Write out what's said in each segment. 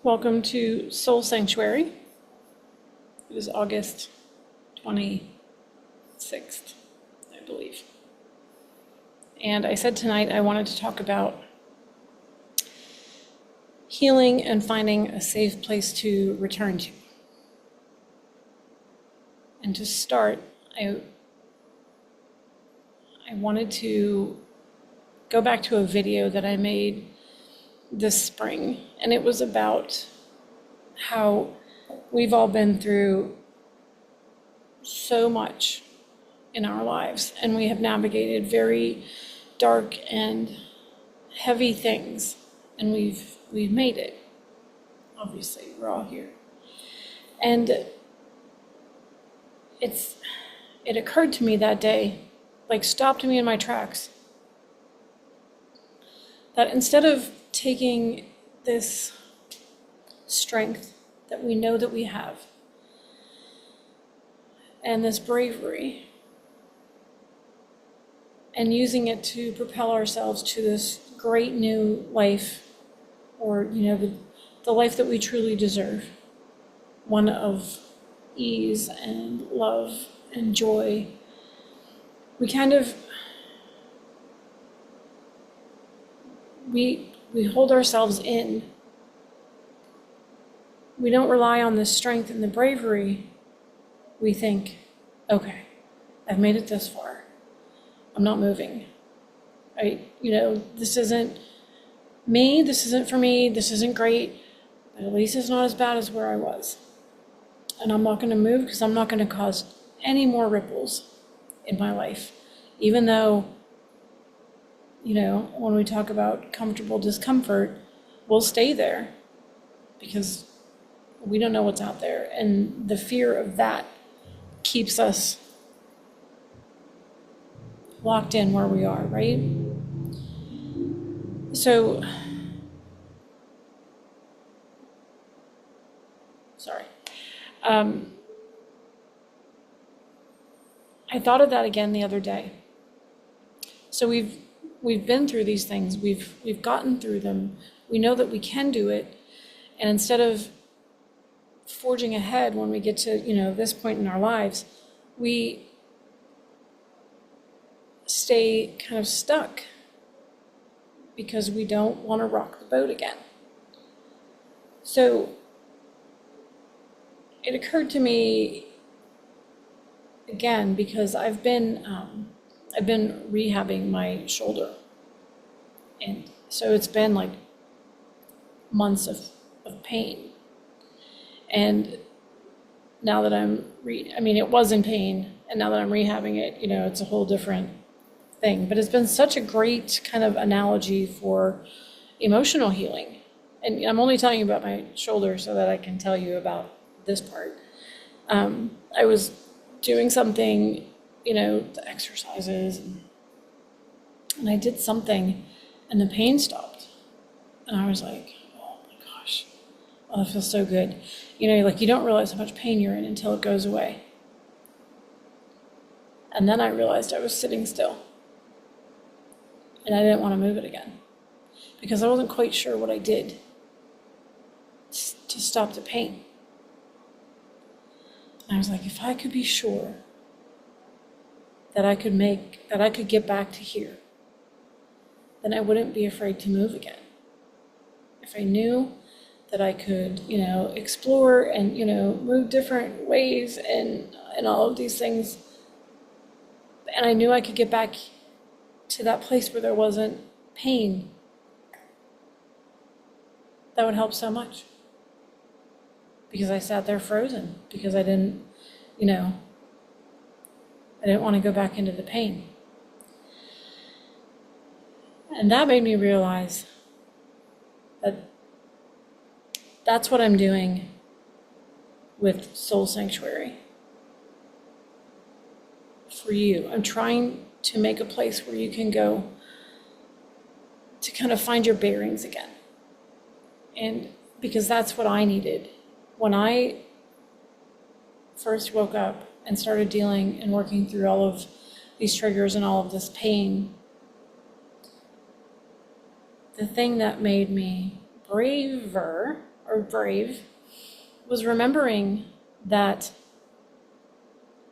Welcome to Soul Sanctuary. It is August 26th, I believe. And I said tonight I wanted to talk about healing and finding a safe place to return to. And to start, I wanted to go back to a video that I made this spring, and it was about how we've all been through so much in our lives, and we have navigated very dark and heavy things, and we've made it. Obviously, we're all here. And it occurred to me that day, like stopped me in my tracks, that instead of taking this strength that we know that we have and this bravery and using it to propel ourselves to this great new life, or the life that we truly deserve, one of ease and love and joy, we hold ourselves in. We don't rely on the strength and the bravery. We think, okay, I've made it this far. I'm not moving. This isn't me, this isn't for me, this isn't great, but at least it's not as bad as where I was. And I'm not going to move because I'm not going to cause any more ripples in my life, even though when we talk about comfortable discomfort, we'll stay there because we don't know what's out there. And the fear of that keeps us locked in where we are, right? So, sorry. I thought of that again the other day. So we've been through these things, we've gotten through them, we know that we can do it, and instead of forging ahead when we get to this point in our lives, we stay kind of stuck because we don't want to rock the boat again. So it occurred to me again because I've been rehabbing my shoulder. And so it's been like months of pain. And now that it was in pain, and now that I'm rehabbing it, it's a whole different thing. But it's been such a great kind of analogy for emotional healing. And I'm only telling you about my shoulder so that I can tell you about this part. I was doing something, the exercises, and I did something, and the pain stopped. And I was like, oh my gosh, oh, that feels so good. You don't realize how much pain you're in until it goes away. And then I realized I was sitting still. And I didn't want to move it again because I wasn't quite sure what I did to stop the pain. And I was like, if I could be sure that I could get back to here, then I wouldn't be afraid to move again. If I knew that I could, explore and, move different ways and all of these things, and I knew I could get back to that place where there wasn't pain, that would help so much. Because I sat there frozen, because I didn't want to go back into the pain. And that made me realize that that's what I'm doing with Soul Sanctuary. For you, I'm trying to make a place where you can go to kind of find your bearings again. And because that's what I needed. When I first woke up and started dealing and working through all of these triggers and all of this pain, the thing that made me braver or brave, was remembering that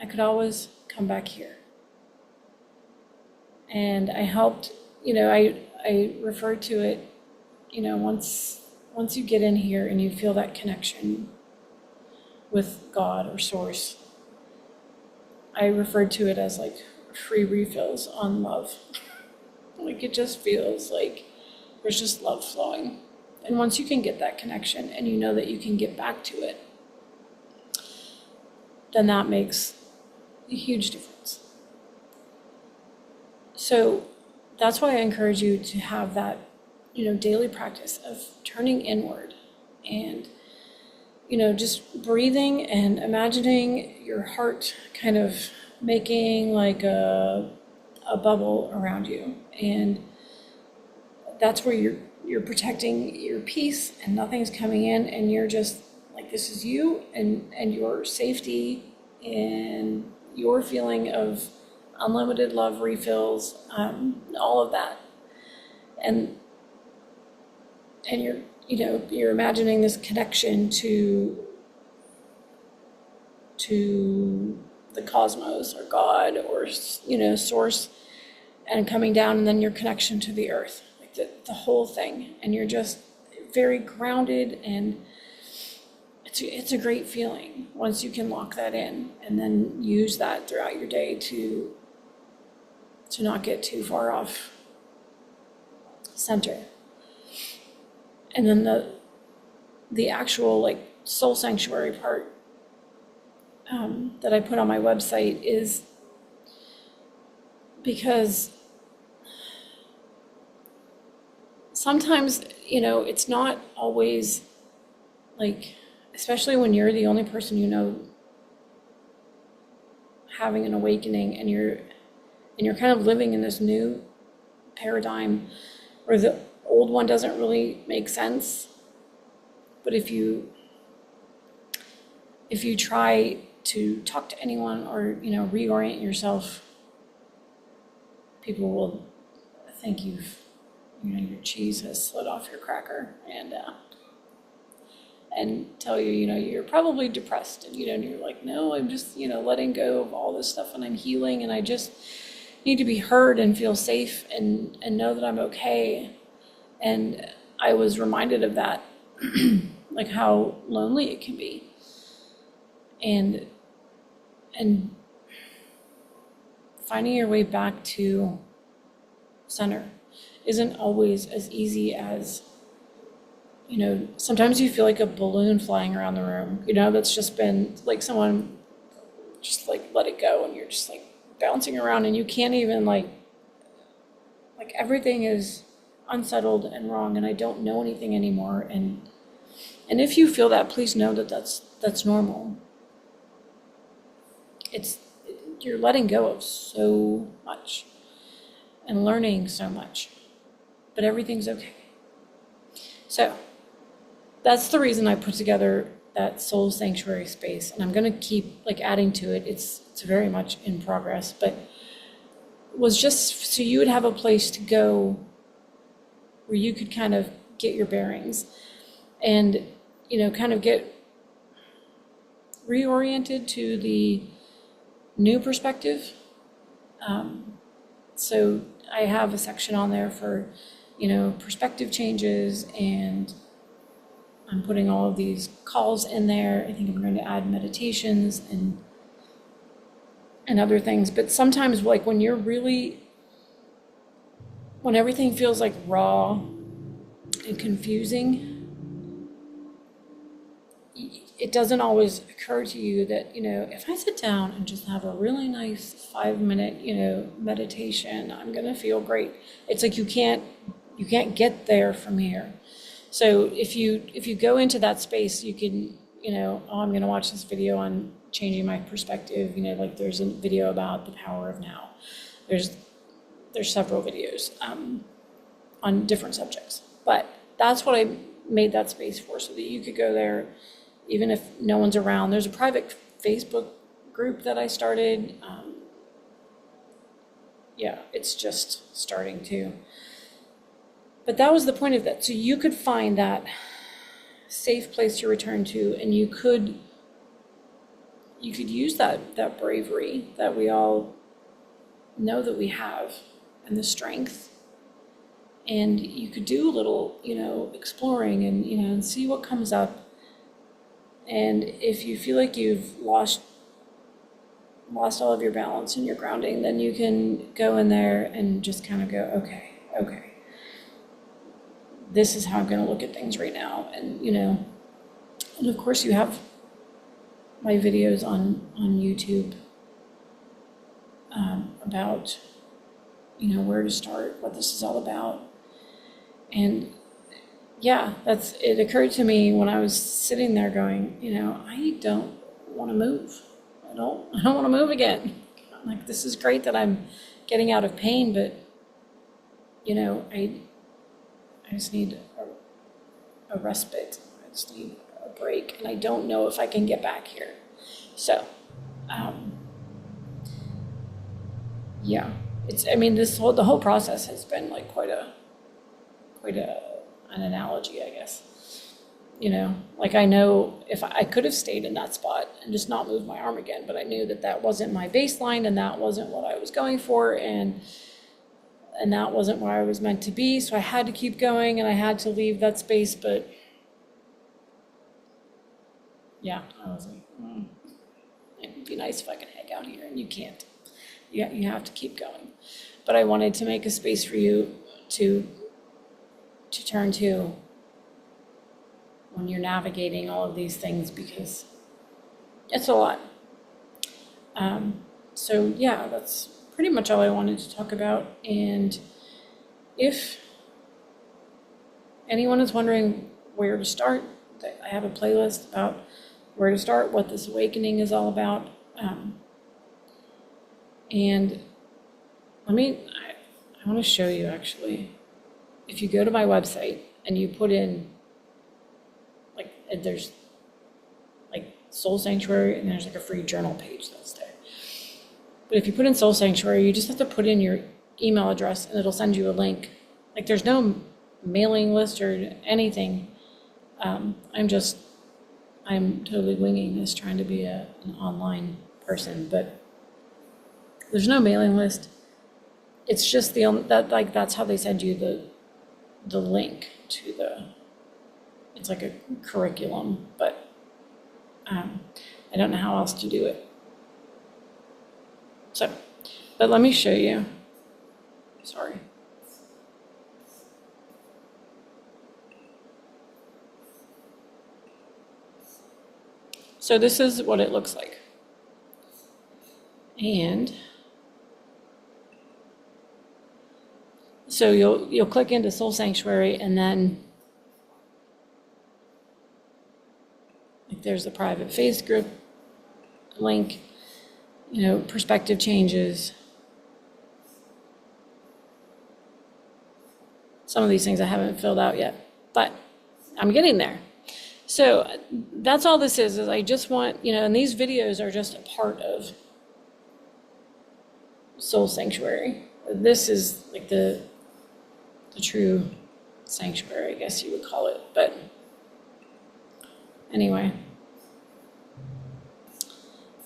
I could always come back here. And I helped, I referred to it, once you get in here and you feel that connection with God or source, I referred to it as like free refills on love. Like it just feels like there's just love flowing. And once you can get that connection and you know that you can get back to it, then that makes a huge difference. So that's why I encourage you to have that, daily practice of turning inward and, just breathing and imagining your heart kind of making like a bubble around you. And that's where you're protecting your peace and nothing's coming in, and you're just like, this is you and your safety and your feeling of unlimited love, refills, all of that. And you're imagining this connection to the cosmos or God or, source, and coming down, and then your connection to the earth, like the whole thing. And you're just very grounded, and it's a great feeling once you can lock that in and then use that throughout your day to not get too far off center. And then the actual like soul sanctuary part that I put on my website is because sometimes, it's not always like, especially when you're the only person having an awakening, and you're kind of living in this new paradigm where the old one doesn't really make sense. But if you try to talk to anyone or, reorient yourself, people will think your cheese has slid off your cracker, and tell you, you're probably depressed, and, you're like, no, I'm just, letting go of all this stuff, and I'm healing, and I just need to be heard and feel safe and know that I'm okay. And I was reminded of that, like how lonely it can be. And finding your way back to center isn't always as easy as, sometimes you feel like a balloon flying around the room, that's just been like someone just like let it go, and you're just like bouncing around, and you can't even like everything is unsettled and wrong, and I don't know anything anymore. And if you feel that, please know that that's normal. You're letting go of so much and learning so much, but everything's okay. So that's the reason I put together that soul sanctuary space, and I'm going to keep like adding to it. It's very much in progress, but was just so you would have a place to go where you could kind of get your bearings and, kind of get reoriented to the new perspective. So I have a section on there for, perspective changes, and I'm putting all of these calls in there. I think I'm going to add meditations and other things. But sometimes, like when everything feels like raw and confusing, it doesn't always occur to you that, if I sit down and just have a really nice 5-minute, meditation, I'm going to feel great. It's like you can't get there from here. So if you go into that space, you can, I'm going to watch this video on changing my perspective. Like there's a video about the power of now. There's several videos on different subjects, but that's what I made that space for, so that you could go there even if no one's around. There's a private Facebook group that I started. It's just starting to. But that was the point of that. So you could find that safe place to return to, and you could use that bravery that we all know that we have, and the strength, and you could do a little, exploring, and and see what comes up. And if you feel like you've lost all of your balance and your grounding, then you can go in there and just kind of go, okay, this is how I'm going to look at things right now. And and of course you have my videos on YouTube about where to start, what this is all about. And yeah, it occurred to me when I was sitting there going, I don't want to move. I don't want to move again. I'm like, this is great that I'm getting out of pain, but I just need a respite. I just need a break, and I don't know if I can get back here. So, yeah, the whole process has been like quite an analogy, I guess. Like, I know if I could have stayed in that spot and just not moved my arm again, but I knew that wasn't my baseline, and that wasn't what I was going for, and that wasn't where I was meant to be. So I had to keep going, and I had to leave that space. But yeah, I was like, it'd be nice if I could hang out here, and you can't. You have to keep going. But I wanted to make a space for you to turn to when you're navigating all of these things, because it's a lot. So yeah, that's pretty much all I wanted to talk about. And if anyone is wondering where to start, I have a playlist about where to start, what this awakening is all about. And I want to show you, actually. If you go to my website and you put in, there's like Soul Sanctuary, and there's like a free journal page that's there. But if you put in Soul Sanctuary, you just have to put in your email address, and it'll send you a link. Like, there's no mailing list or anything. I'm totally winging this, trying to be an online person, but there's no mailing list. It's just that's how they send you the link to it's like a curriculum, but I don't know how else to do it. So, but let me show you. Sorry. So this is what it looks like. And so you'll click into Soul Sanctuary, and then there's the private faith group link, perspective changes. Some of these things I haven't filled out yet, but I'm getting there. So that's all this is I just want, and these videos are just a part of Soul Sanctuary. This is like the true sanctuary, I guess you would call it. But anyway,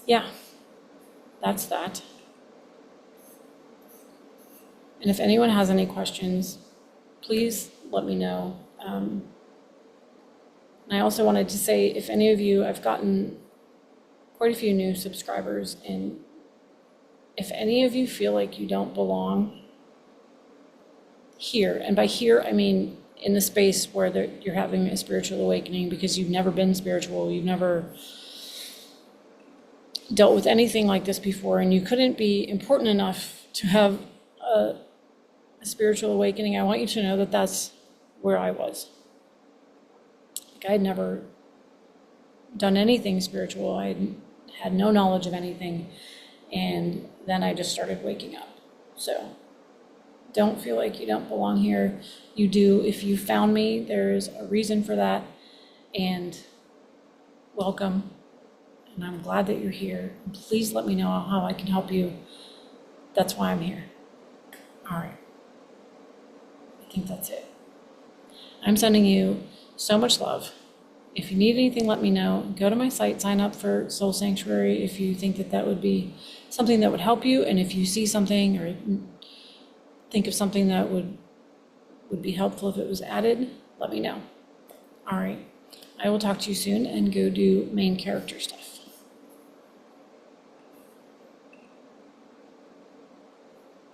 yeah, that's that. And if anyone has any questions, please let me know. And I also wanted to say, if any of you, I've gotten quite a few new subscribers, and if any of you feel like you don't belong here, and by here I mean in the space where you're having a spiritual awakening because you've never been spiritual, you've never dealt with anything like this before, and you couldn't be important enough to have a spiritual awakening, I want you to know that that's where I was. Like, I had never done anything spiritual. I had no knowledge of anything, and then I just started waking up. So don't feel like you don't belong here. You do. If you found me, there's a reason for that, and welcome. And I'm glad that you're here. Please let me know how I can help you. That's why I'm here. All right. I think that's it. I'm sending you so much love. If you need anything, let me know. Go to my site, sign up for Soul Sanctuary if you think that that would be something that would help you. And if you see something or think of something that would be helpful if it was added, let me know. All right. I will talk to you soon and go do main character stuff.